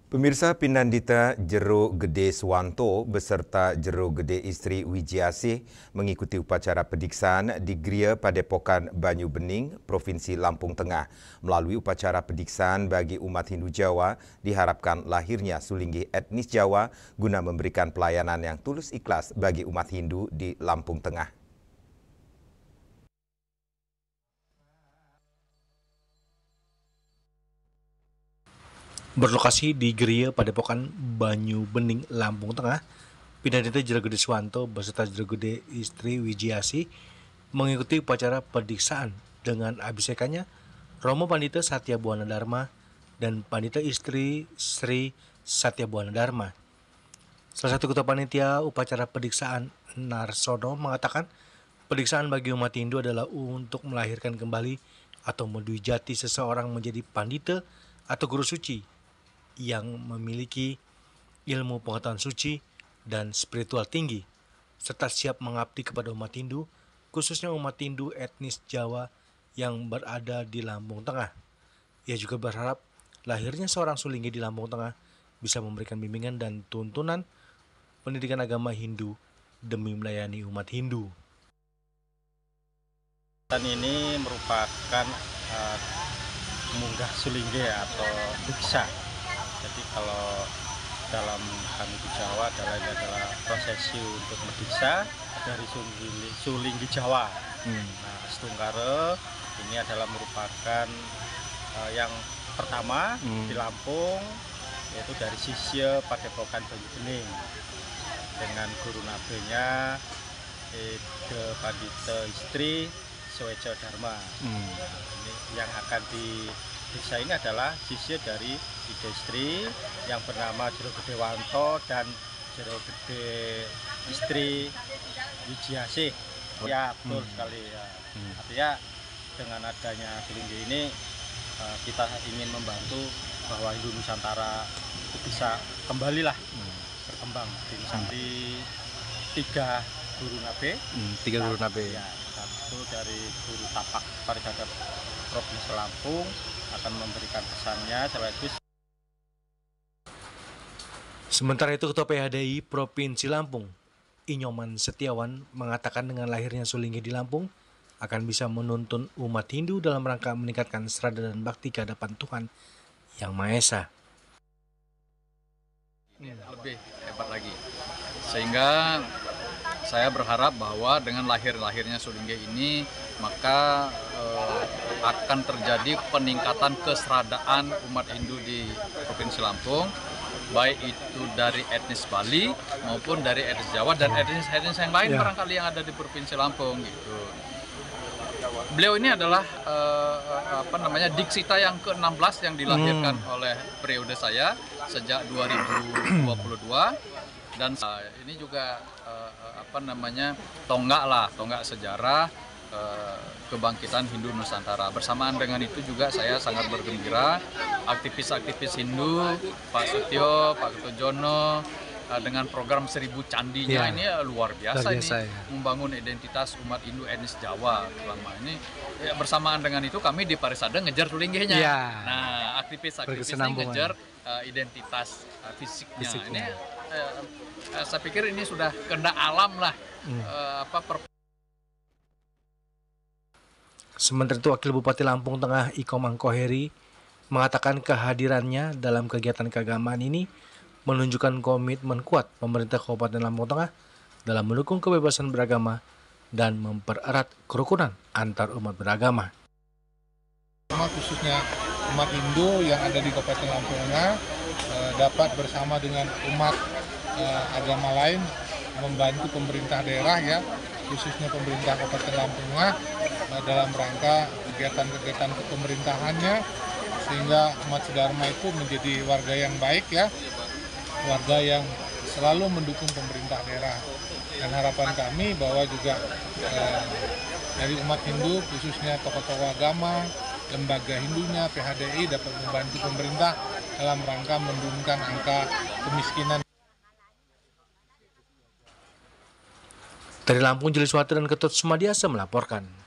Pemirsa, Pinandita Jero Gede Swanto beserta Jero Gede Istri Wijiasih mengikuti upacara pediksaan di Gria Padepokan Banyu Bening, Provinsi Lampung Tengah. Melalui upacara pediksaan bagi umat Hindu Jawa, diharapkan lahirnya Sulinggi etnis Jawa guna memberikan pelayanan yang tulus ikhlas bagi umat Hindu di Lampung Tengah. Berlokasi di Gria Padepokan Banyu Bening, Lampung Tengah, Pinandita Jero Gede Swanto beserta Jero Gede Istri Wijiasih mengikuti upacara pediksaan dengan abhisekannya Romo Pandita Satya Buwana Dharma dan Pandita Istri Sri Satya Buwana Dharma. Salah satu ketua panitia upacara pediksaan, Narsono, mengatakan pediksaan bagi umat Hindu adalah untuk melahirkan kembali atau mendwijati seseorang menjadi pandita atau guru suci yang memiliki ilmu pengetahuan suci dan spiritual tinggi, serta siap mengabdi kepada umat Hindu, khususnya umat Hindu etnis Jawa yang berada di Lampung Tengah. Ia juga berharap lahirnya seorang Sulinggi di Lampung Tengah bisa memberikan bimbingan dan tuntunan pendidikan agama Hindu demi melayani umat Hindu. Dan ini merupakan munggah Sulinggi atau diksa. Jadi kalau dalam kami di Jawa ini adalah prosesi untuk mendiksa dari Sulinggi Jawa. Nah, Setungkare ini adalah merupakan yang pertama di Lampung, yaitu dari sisya Padepokan Banyu Bening dengan guru nabenya Ida Pandita Istri Satya Dharma. Ini yang akan diksa ini adalah sisya dari Ida Istri yang bernama Jero Gede Wanto dan Jero Gede Istri Wijiasih. Ya, betul sekali ya. Artinya dengan adanya Sulinggi ini kita ingin membantu bahwa Hindu Nusantara itu bisa kembalilah berkembang di 3 guru nabe. 3 guru nabe. Ya, satu dari guru tapak pariwisata Provinsi Lampung akan memberikan pesannya sekaligus. Sementara itu, Ketua PHDI Provinsi Lampung, Inyoman Setiawan, mengatakan dengan lahirnya Sulinggi di Lampung akan bisa menuntun umat Hindu dalam rangka meningkatkan serada dan bakti ke hadapan Tuhan Yang Maha Esa. Lebih hebat lagi, sehingga saya berharap bahwa dengan lahirnya Sulinggi ini maka akan terjadi peningkatan keseradaan umat Hindu di Provinsi Lampung, baik itu dari etnis Bali maupun dari etnis Jawa dan etnis yang lain barangkali yang ada di Provinsi Lampung gitu. Beliau ini adalah diksita yang ke-16 yang dilahirkan oleh periode saya sejak 2022 dan ini juga tonggak sejarah kebangkitan Hindu Nusantara. Bersamaan dengan itu juga saya sangat bergembira aktivis-aktivis Hindu, Pak Setio, Pak Kertojono, dengan program 1000 candinya ini luar biasa ini membangun identitas umat Hindu etnis Jawa selama ini. Ya, bersamaan dengan itu kami di Parisade ngejar Sulingginya. Nah, aktivis-aktivis ini ngejar identitas fisiknya. Ini saya pikir ini sudah kehendak alam lah. Sementara itu, Wakil Bupati Lampung Tengah Iko Mangkoheri mengatakan kehadirannya dalam kegiatan keagamaan ini menunjukkan komitmen kuat pemerintah Kabupaten Lampung Tengah dalam mendukung kebebasan beragama dan mempererat kerukunan antar umat beragama. Khususnya umat Hindu yang ada di Kabupaten Lampung Tengah dapat bersama dengan umat agama lain membantu pemerintah daerah ya, khususnya pemerintah Kabupaten Lampung Tengah dalam rangka kegiatan-kegiatan pemerintahannya, sehingga umat Dharma itu menjadi warga yang baik ya, warga yang selalu mendukung pemerintah daerah. Dan harapan kami bahwa juga dari umat Hindu khususnya tokoh-tokoh agama, lembaga Hindunya, PHDI dapat membantu pemerintah dalam rangka menurunkan angka kemiskinan. Dari Lampung, Jeli Suwati dan Ketut Sumadiasa melaporkan.